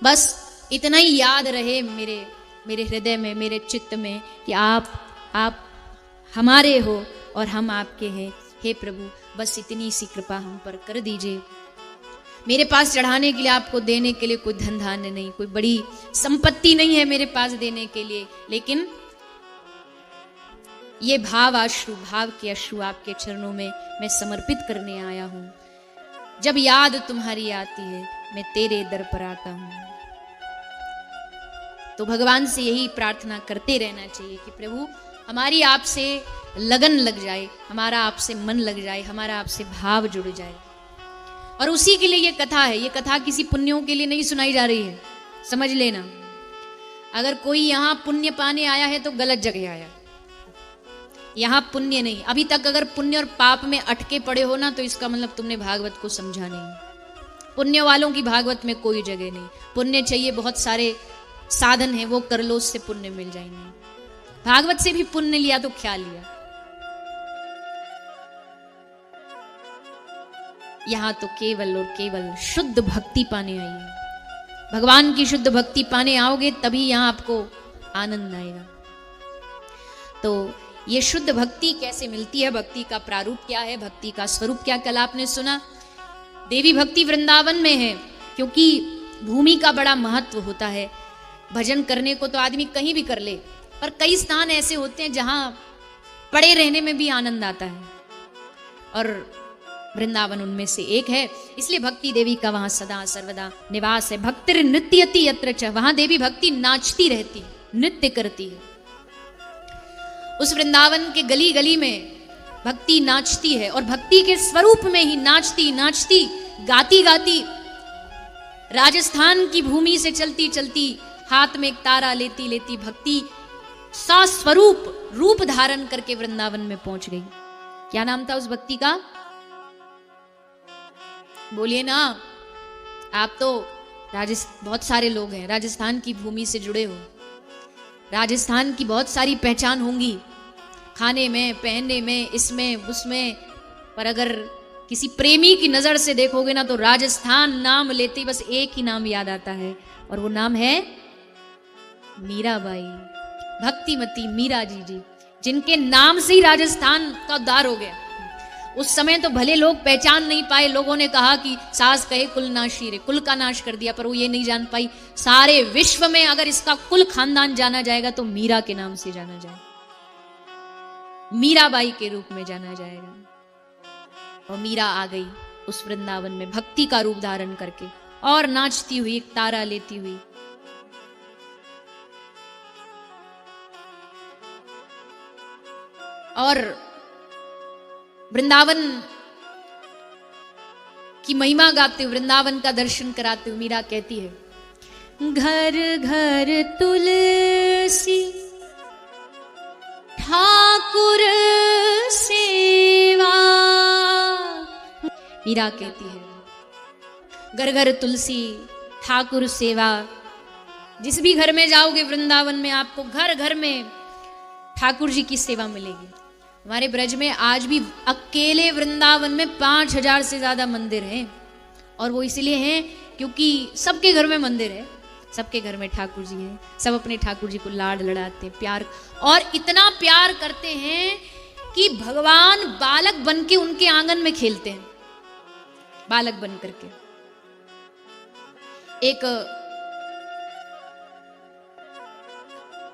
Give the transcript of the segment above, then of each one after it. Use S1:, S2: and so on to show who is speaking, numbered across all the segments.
S1: बस इतना ही याद रहे मेरे हृदय में, मेरे चित्त में कि आप हमारे हो और हम आपके हैं। हे प्रभु, बस इतनी सी कृपा हम पर कर दीजिए। मेरे पास चढ़ाने के लिए, आपको देने के लिए कोई धन धान्य नहीं, कोई बड़ी संपत्ति नहीं है मेरे पास देने के लिए, लेकिन ये भाव के अश्रु आपके चरणों में मैं समर्पित करने आया हूं। जब याद तुम्हारी आती है मैं तेरे दर पर आता हूं। तो भगवान से यही प्रार्थना करते रहना चाहिए कि प्रभु हमारी आपसे लगन लग जाए, हमारा आपसे मन लग जाए, हमारा आपसे भाव जुड़ जाए। और उसी के लिए ये कथा है। ये कथा किसी पुण्यों के लिए नहीं सुनाई जा रही है, समझ लेना। अगर कोई यहाँ पुण्य पाने आया है तो गलत जगह आया। यहाँ पुण्य नहीं, अभी तक अगर पुण्य और पाप में अटके पड़े हो ना, तो इसका मतलब तुमने भागवत को समझा नहीं। पुण्य वालों की भागवत में कोई जगह नहीं। पुण्य चाहिए, बहुत सारे साधन है, वो कर लो, उससे पुण्य मिल जाएंगे। भागवत से भी पुण्य लिया तो क्या लिया। यहां तो केवल और केवल शुद्ध भक्ति पाने आई है। भगवान की शुद्ध भक्ति पाने आओगे तभी यहां आपको आनंद आएगा। तो ये शुद्ध भक्ति कैसे मिलती है, भक्ति का प्रारूप क्या है, भक्ति का स्वरूप क्या। कल आपने सुना देवी भक्ति वृंदावन में है, क्योंकि भूमि का बड़ा महत्व होता है। भजन करने को तो आदमी कहीं भी कर ले, पर कई स्थान ऐसे होते हैं जहां पड़े रहने में भी आनंद आता है, और वृंदावन उनमें से एक है। इसलिए भक्ति देवी का वहां सदा सर्वदा निवास है। भक्तिर नृत्यति यत्र च, वहां देवी भक्ति नाचती रहती, नृत्य करती है। उस वृंदावन के गली गली में भक्ति नाचती है, और भक्ति के स्वरूप में ही नाचती नाचती, गाती गाती, राजस्थान की भूमि से चलती चलती, हाथ में एक तारा लेती लेती भक्ति सा स्वरूप रूप धारण करके वृंदावन में पहुंच गई। क्या नाम था उस भक्ति का? बोलिए ना। आप तो बहुत सारे लोग हैं, राजस्थान की भूमि से जुड़े हो, राजस्थान की बहुत सारी पहचान होंगी, खाने में, पहनने में, इसमें उसमें। पर अगर किसी प्रेमी की नजर से देखोगे ना, तो राजस्थान नाम लेते ही बस एक ही नाम याद आता है, और वो नाम है मीराबाई। भक्तिमती मीरा जी, जिनके नाम से ही राजस्थान का उद्धार हो गया। उस समय तो भले लोग पहचान नहीं पाए, लोगों ने कहा कि सास कहे कुल नाशी रे, कुल का नाश कर दिया, पर वो ये नहीं जान पाई सारे विश्व में अगर इसका कुल खानदान जाना जाएगा तो मीरा के नाम से जाना जाएगा, मीराबाई के रूप में जाना जाएगा। और मीरा आ गई उस वृंदावन में भक्ति का रूप धारण करके, और नाचती हुई, एक तारा लेती हुई। और वृंदावन की महिमा गाते हुए, वृंदावन का दर्शन कराते हुए मीरा कहती है, घर घर तुलसी ठाकुर सेवा। मीरा कहती है घर घर तुलसी ठाकुर सेवा। जिस भी घर में जाओगे वृंदावन में, आपको घर घर में ठाकुर जी की सेवा मिलेगी। हमारे ब्रज में आज भी अकेले वृंदावन में 5000 से ज्यादा मंदिर हैं, और वो इसलिए हैं क्योंकि सबके घर में मंदिर है, सबके घर में ठाकुर जी हैं, सब अपने ठाकुर जी को लाड लड़ाते हैं, प्यार, और इतना प्यार करते हैं कि भगवान बालक बन के उनके आंगन में खेलते हैं, बालक बन करके। एक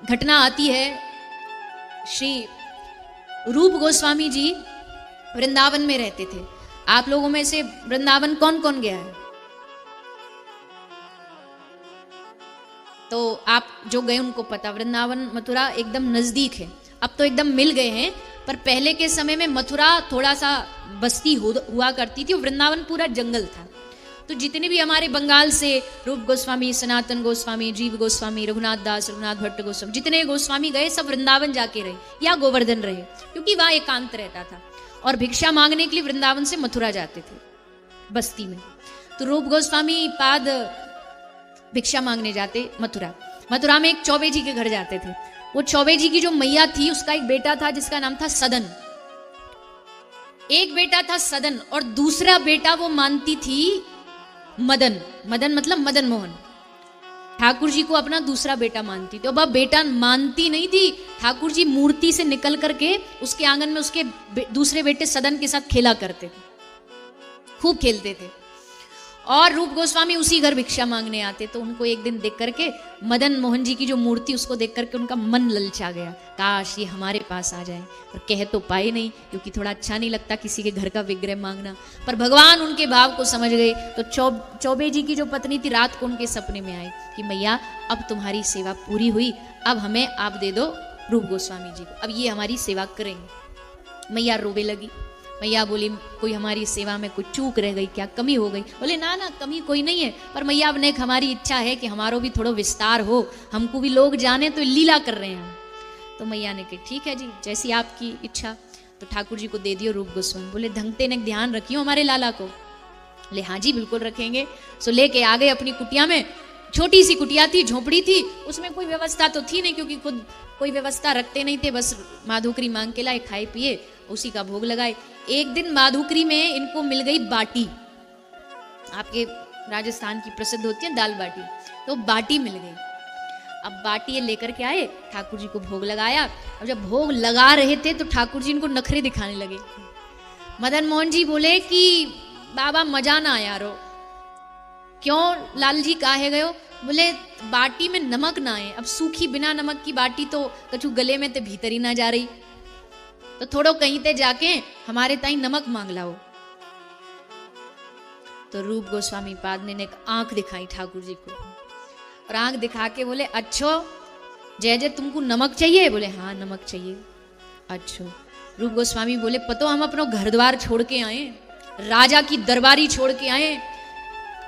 S1: घटना आती है, श्री रूप गोस्वामी जी वृंदावन में रहते थे। आप लोगों में से वृंदावन कौन कौन गया है? तो आप जो गए उनको पता, वृंदावन मथुरा एकदम नजदीक है। अब तो एकदम मिल गए हैं, पर पहले के समय में मथुरा थोड़ा सा बस्ती हुआ करती थी, वृंदावन पूरा जंगल था। तो जितने भी हमारे बंगाल से रूप गोस्वामी, सनातन गोस्वामी, जीव गोस्वामी, रघुनाथ दास, रघुनाथ भट्ट गोस्वामी, जितने गोस्वामी गए सब वृंदावन जाके रहे या गोवर्धन रहे, क्योंकि वहां एकांत रहता था। और भिक्षा मांगने के लिए वृंदावन से मथुरा जाते थे बस्ती में। तो रूप गोस्वामी पाद भिक्षा मांगने जाते मथुरा में एक चौबे जी के घर जाते थे। वो चौबे जी की जो मैया थी, उसका एक बेटा था जिसका नाम था सदन। एक बेटा था सदन, और दूसरा बेटा वो मानती थी मदन। मदन मतलब मदन मोहन। ठाकुर जी को अपना दूसरा बेटा मानती थी। और वह बेटा मानती नहीं थी, ठाकुर जी मूर्ति से निकल करके उसके आंगन में उसके दूसरे बेटे सदन के साथ खेला करते थे, खूब खेलते थे। और रूप गोस्वामी उसी घर भिक्षा मांगने आते, तो उनको एक दिन देख करके मदन मोहन जी की जो मूर्ति उसको देख करके उनका मन ललचा गया, काश ये हमारे पास आ जाए। पर कह तो पाए नहीं, क्योंकि थोड़ा अच्छा नहीं लगता किसी के घर का विग्रह मांगना। पर भगवान उनके भाव को समझ गए। तो चौबे जी की जो पत्नी थी, रात को उनके सपने में आई कि मैया अब तुम्हारी सेवा पूरी हुई, अब हमें आप दे दो रूप गोस्वामी जी को, अब ये हमारी सेवा करेंगे। मैया रोवे लगी। मैया बोली कोई हमारी सेवा में कोई चूक रह गई क्या, कमी हो गई? बोले ना ना, कमी कोई नहीं है, पर मैया अब नेक हमारी इच्छा है कि हमारो भी थोड़ा विस्तार हो, हमको भी लोग जाने तो लीला कर रहे हैं। तो मैया ने कहा ठीक है जी, जैसी आपकी इच्छा। तो ठाकुर जी को दे दियो रूप गोस्वामी। बोले ढंगते ने ध्यान रखियो हमारे लाला को। बोले हाँ जी बिल्कुल रखेंगे। सो लेके आ गए अपनी कुटिया में। छोटी सी कुटिया थी, झोपड़ी थी, उसमें कोई व्यवस्था तो थी नहीं, क्योंकि खुद कोई व्यवस्था रखते नहीं थे, बस माधुकरी मांग के लाए, खाए पिए, उसी का भोग लगाए। एक दिन माधुकरी में इनको मिल गई बाटी, आपके राजस्थान की प्रसिद्ध होती है दाल बाटी, तो बाटी मिल गई। अब बाटी ये लेकर के आए, ठाकुर जी को भोग लगाया। अब जब भोग लगा रहे थे तो ठाकुर जी इनको नखरे दिखाने लगे। मदन मोहन जी बोले कि बाबा मजा ना आया रो। क्यों लाल जी काहे गयो? बोले बाटी में नमक ना आए। अब सूखी बिना नमक की बाटी तो कछु गले में ते भीतर ही ना जा रही, तो थोड़ो कहीं ते जाके हमारे ताई नमक मांग लाओ। तो रूप गोस्वामी पाद ने एक आंख दिखाई ठाकुर जी को, और आंख दिखा के बोले अच्छो जय जय तुमको नमक चाहिए? बोले हाँ नमक चाहिए। अच्छो। रूप गोस्वामी बोले पतो हम अपनो घर द्वार छोड़ के आए, राजा की दरबारी छोड़ के आए,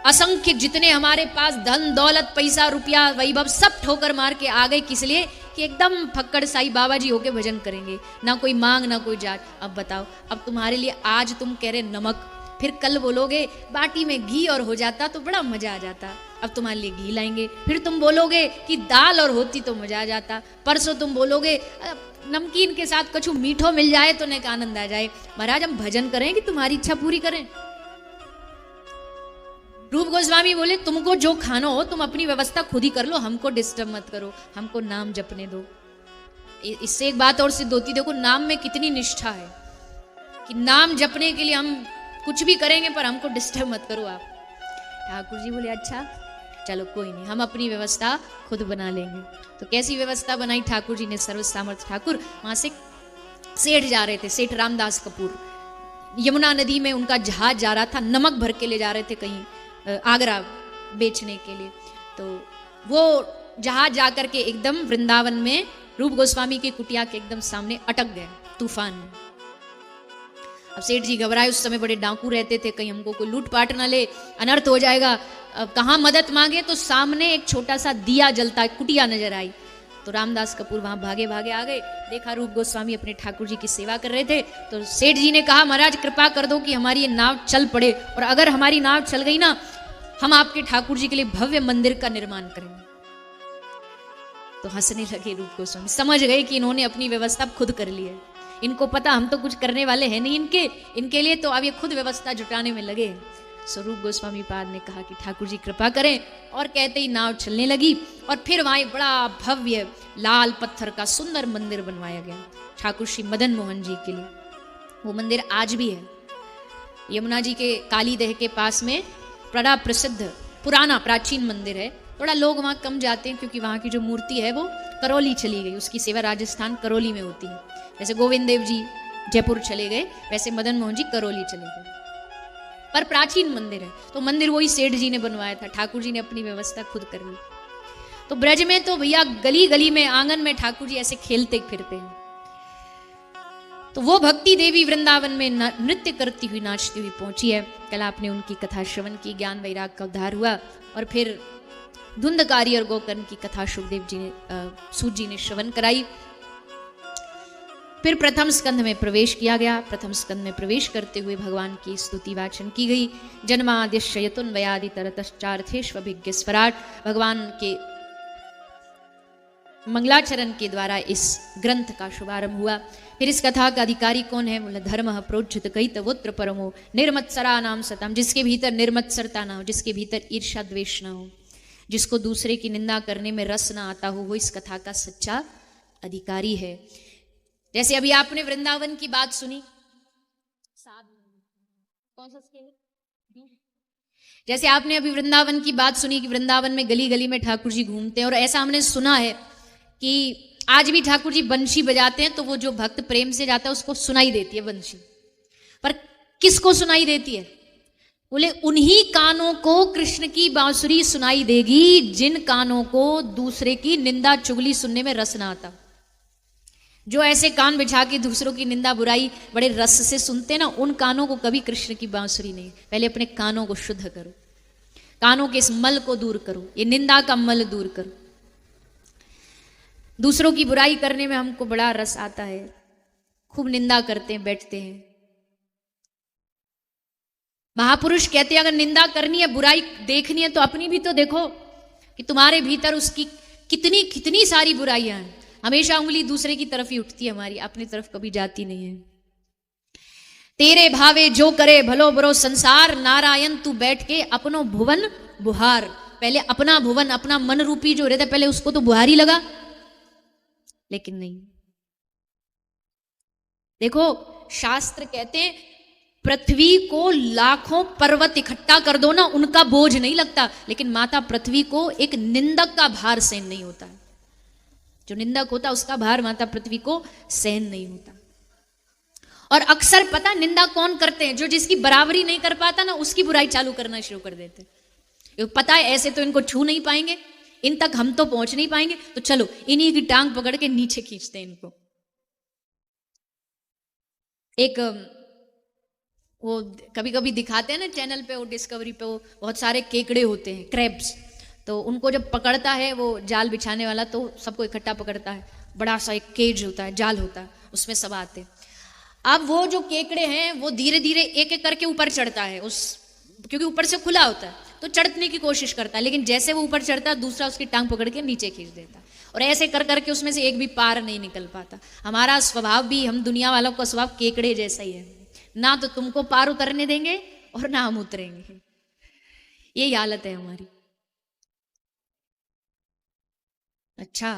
S1: असंख्य जितने हमारे पास धन दौलत पैसा रुपया वैभव सब ठोकर मार के आ गए, किस लिए? कि एकदम फक्कड़ साई बाबा जी होके भजन करेंगे, ना कोई मांग ना कोई जात। अब बताओ, अब तुम्हारे लिए आज तुम कह रहे नमक, फिर कल बोलोगे बाटी में घी और हो जाता तो बड़ा मजा आ जाता, अब तुम्हारे लिए घी लाएंगे। फिर तुम बोलोगे कि दाल और होती तो मजा आ जाता, परसों तुम बोलोगे नमकीन के साथ कछु मीठो मिल जाए तो नेक आनंद आ जाए। महाराज हम भजन करें कि तुम्हारी इच्छा पूरी करें? रूप गोस्वामी बोले तुमको जो खाना हो तुम अपनी व्यवस्था खुद ही कर लो, हमको डिस्टर्ब मत करो, हमको नाम जपने दो। इससे एक बात और सिद्ध होती, देखो नाम में कितनी निष्ठा है कि नाम जपने के लिए हम कुछ भी करेंगे पर हमको डिस्टर्ब मत करो आप। ठाकुर जी बोले अच्छा चलो कोई नहीं, हम अपनी व्यवस्था खुद बना लेंगे। तो कैसी व्यवस्था बनाई ठाकुर जी ने? सर्व सामर्थ ठाकुर वहां से सेठ जा रहे थे, सेठ रामदास कपूर, यमुना नदी में उनका जहाज जा रहा था, नमक भर के ले जा रहे थे कहीं आगरा बेचने के लिए। तो वो जहाज जाकर के एकदम वृंदावन में रूप गोस्वामी की कुटिया के एकदम सामने अटक गए तूफान में। अब सेठ जी घबराए, उस समय बड़े डाकू रहते थे, कहीं हमको कोई लूटपाट ना ले, अनर्थ हो जाएगा। अब कहाँ मदद मांगे? तो सामने एक छोटा सा दिया जलता कुटिया नजर आई। तो रामदास कपूर वहां भागे भागे आ गए, देखा रूप गोस्वामी अपने ठाकुर जी की सेवा कर रहे थे। तो सेठ जी ने कहा महाराज कृपा कर दो कि हमारी ये नाव चल पड़े, और अगर हमारी नाव चल गई ना, हम आपके ठाकुर जी के लिए भव्य मंदिर का निर्माण करेंगे। तो हंसने लगे रूप गोस्वामी, समझ गए कि इन्होंने अपनी व्यवस्था खुद कर ली है, इनको पता हम तो कुछ करने वाले हैं नहीं इनके लिए, तो अब ये खुद व्यवस्था जुटाने में लगे। स्वरूप गोस्वामी पाद ने कहा कि ठाकुर जी कृपा करें, और कहते ही नाव चलने लगी। और फिर वहां बड़ा भव्य लाल पत्थर का सुंदर मंदिर बनवाया गया ठाकुर श्री मदन मोहन जी के लिए। वो मंदिर आज भी है यमुना जी के कालीदह के पास में, बड़ा प्रसिद्ध पुराना प्राचीन मंदिर है। थोड़ा लोग वहां कम जाते हैं क्योंकि वहां की जो मूर्ति है वो करौली चली गई, उसकी सेवा राजस्थान करौली में होती है। जैसे गोविंद देव जी जयपुर चले गए, वैसे मदन मोहन जी करौली चले गए, पर प्राचीन मंदिर है। तो मंदिर वही सेठ जी ने बनवाया था, ठाकुर जी ने अपनी व्यवस्था खुद कर ली। तो ब्रज में तो भैया गली गली में आंगन में ठाकुर जी ऐसे खेलते फिरते हैं। तो वो भक्ति देवी वृंदावन में नृत्य करती हुई नाचती हुई पहुंची है। कल आपने उनकी कथा श्रवण की, ज्ञान वैराग का उद्धार हुआ। और फिर धुंधकारी और गोकर्ण की कथा सुखदेव जी ने सूत जी ने श्रवण कराई। फिर प्रथम स्कंध में प्रवेश किया गया। प्रथम स्कंध में प्रवेश करते हुए भगवान की स्तुति वाचन की गई। जन्माद्यश्यतुन वयादि तरतश्चार्थेष्वभिज्ञ स्वराट, भगवान के मंगलाचरण के द्वारा इस ग्रंथ का शुभारंभ हुआ। फिर इस कथा का अधिकारी कौन है? बोला धर्म प्रोज्झित कई तवोत्र परमो निर्मत्सरा नाम सताम, जिसके भीतर निर्मत्सरता ना हो, जिसके भीतर ईर्ष्या द्वेष ना हो, जिसको दूसरे की निंदा करने में रस ना आता हो वो इस कथा का सच्चा अधिकारी है। जैसे अभी आपने वृंदावन की बात सुनी, कौन सा स्केल? जैसे आपने अभी वृंदावन की बात सुनी कि वृंदावन में गली गली में ठाकुर जी घूमते हैं, और ऐसा हमने सुना है कि आज भी ठाकुर जी बंशी बजाते हैं तो वो जो भक्त प्रेम से जाता है उसको सुनाई देती है बंशी। पर किसको सुनाई देती है? बोले उन्हीं कानों को कृष्ण की बांसुरी सुनाई देगी जिन कानों को दूसरे की निंदा चुगली सुनने में रस ना आता। जो ऐसे कान बिछा के दूसरों की निंदा बुराई बड़े रस से सुनते ना, उन कानों को कभी कृष्ण की बांसुरी नहीं। पहले अपने कानों को शुद्ध करो, कानों के इस मल को दूर करो, ये निंदा का मल दूर करो। दूसरों की बुराई करने में हमको बड़ा रस आता है, खूब निंदा करते हैं, बैठते हैं। महापुरुष कहते हैं अगर निंदा करनी है, बुराई देखनी है तो अपनी भी तो देखो कि तुम्हारे भीतर उसकी कितनी कितनी सारी बुराइयां हैं। हमेशा उंगली दूसरे की तरफ ही उठती है हमारी, अपनी तरफ कभी जाती नहीं है। तेरे भावे जो करे भलो बुरो संसार, नारायण तू बैठ के अपनो भुवन बुहार। पहले अपना भुवन, अपना मन रूपी जो रहता है, पहले उसको तो बुहारी लगा। लेकिन नहीं, देखो शास्त्र कहते हैं पृथ्वी को लाखों पर्वत इकट्ठा कर दो ना, उनका बोझ नहीं लगता, लेकिन माता पृथ्वी को एक निंदक का भार सहन नहीं होता है। जो निंदक होता उसका भार माता पृथ्वी को सहन नहीं होता। और अक्सर पता निंदा कौन करते हैं? जो जिसकी बराबरी नहीं कर पाता ना, उसकी बुराई चालू करना शुरू कर देते हैं। पता है ऐसे तो इनको छू नहीं पाएंगे, इन तक हम तो पहुंच नहीं पाएंगे, तो चलो इन्हीं की टांग पकड़ के नीचे खींचते हैं इनको। एक वो कभी कभी दिखाते हैं ना चैनल पे, वो डिस्कवरी पे, वो बहुत सारे केकड़े होते हैं, क्रैब्स। तो उनको जब पकड़ता है वो जाल बिछाने वाला, तो सबको इकट्ठा पकड़ता है, बड़ा सा एक केज होता है, जाल होता है, उसमें सब आते हैं। अब वो जो केकड़े हैं वो धीरे धीरे एक एक करके ऊपर चढ़ता है, उस क्योंकि ऊपर से खुला होता है तो चढ़ने की कोशिश करता है, लेकिन जैसे वो ऊपर चढ़ता है दूसरा उसकी टांग पकड़ के नीचे खींच देता है, और ऐसे कर करके उसमें से एक भी पार नहीं निकल पाता। हमारा स्वभाव भी, हम दुनिया वालों का स्वभाव केकड़े जैसा ही है, ना तो तुमको पार उतरने देंगे और ना हम उतरेंगे। ये हालत है हमारी। अच्छा,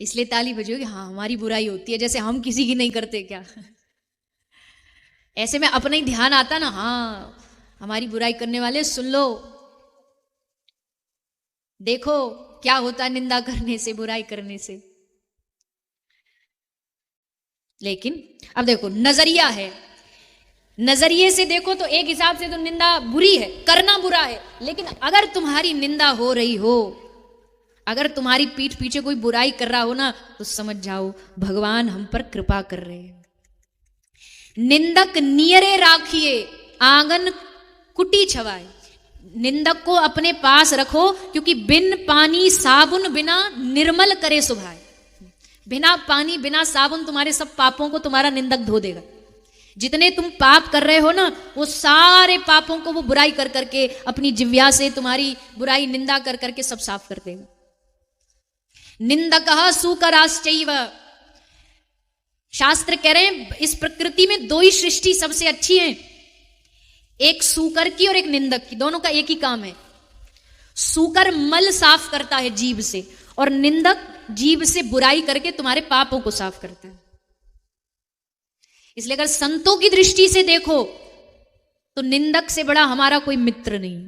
S1: इसलिए ताली बजी होगी, हाँ हमारी बुराई होती है, जैसे हम किसी की नहीं करते क्या? ऐसे में अपना ही ध्यान आता ना, हाँ हमारी बुराई करने वाले सुन लो, देखो क्या होता है निंदा करने से, बुराई करने से। लेकिन अब देखो नजरिया है, नजरिए से देखो तो एक हिसाब से तो निंदा बुरी है, करना बुरा है, लेकिन अगर तुम्हारी निंदा हो रही हो, अगर तुम्हारी पीठ पीछे कोई बुराई कर रहा हो ना, तो समझ जाओ भगवान हम पर कृपा कर रहे हैं। निंदक नियरे राखिए आंगन कुटी छवाए। निंदक को अपने पास रखो, क्योंकि बिन पानी साबुन बिना निर्मल करे सुभाए। बिना पानी बिना साबुन तुम्हारे सब पापों को तुम्हारा निंदक धो देगा। जितने तुम पाप कर रहे हो ना, वो सारे पापों को वो बुराई कर करके, अपनी जिह्वा से तुम्हारी बुराई निंदा कर करके सब साफ कर देगा। निंदकः सूकराश्चैव। शास्त्र कह रहे हैं इस प्रकृति में दो ही सृष्टि सबसे अच्छी है, एक सूकर की और एक निंदक की। दोनों का एक ही काम है। सूकर मल साफ करता है जीभ से, और निंदक जीभ से बुराई करके तुम्हारे पापों को साफ करता है। इसलिए अगर संतों की दृष्टि से देखो तो निंदक से बड़ा हमारा कोई मित्र नहीं।